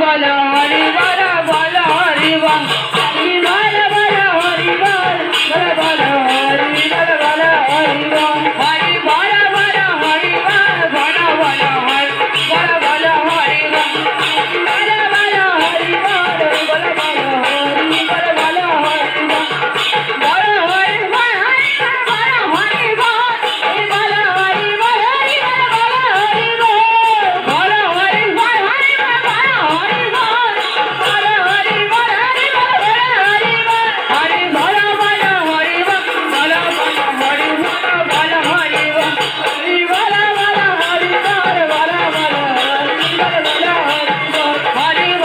বল হরি বল বল হরি বল হরি বল বল হরি বল বল বল হরি বল বল হরি বল হরি বল বল হরি বল বল বল হরি বল বল হরি বল বল বল হরি বল বল বল হরি বল বল হরি বল বল হরি বল হরি বল বল হরি বল হরি বল হরি বল বল হরি বল হরি বল বল হরি বল হরি বল হরি বল হরি বল বল হরি বল বল বল হরি বল বল হরি বল হরি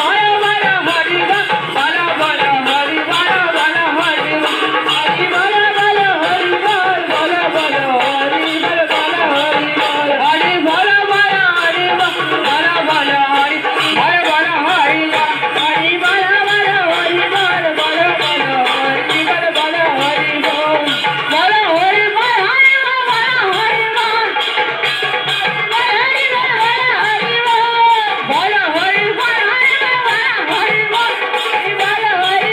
বল বল হরি বল বল বল হরি বল বল হরি বল হরি বল বল হরি বল বল বল হরি বল বল হরি বল হরি বল বল হরি বল বল বল হরি বল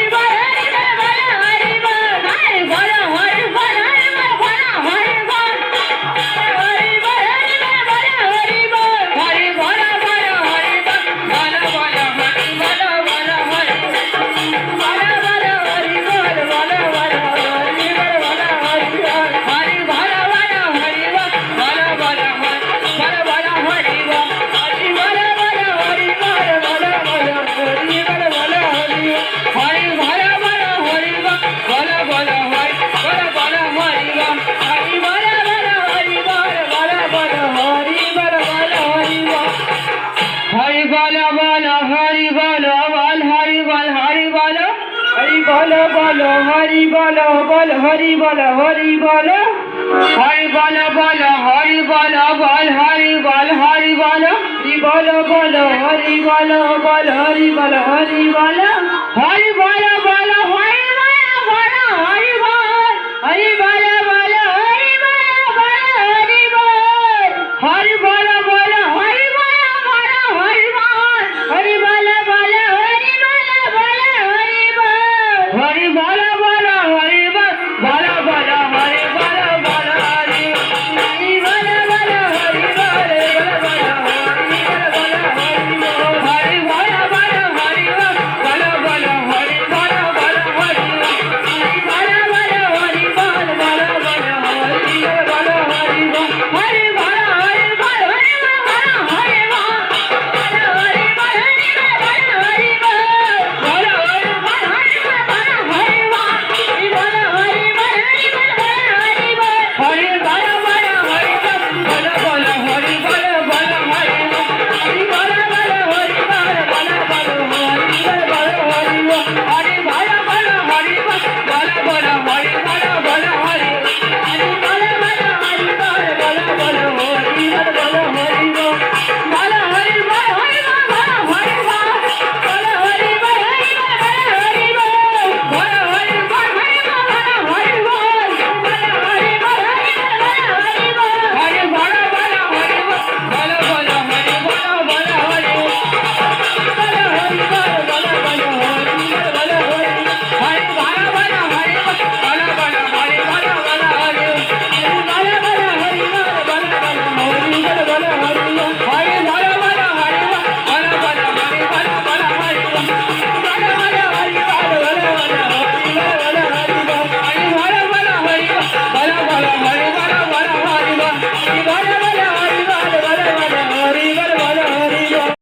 বল হরি বল হরি বল বল হরি বল বল বল হরি বল বল হরি বল হরি বল বল হরি বল বল বল হরি বল বল হরি বল বল হরি বল হরি বল হরি বল हरि बोल बोल हरि बोल बोल हरि बोल हरि बोल हरि बोल बोल हरि बोल बोल हरि बोल हरि बोल हरि बोल बोल हरि बोल बोल हरि बोल हरि बोल हरि बोल बोल हरि बोल बोल हरि बोल हरि बोल हरि बोल बोल हरि बोल हरि बोल हरि बोल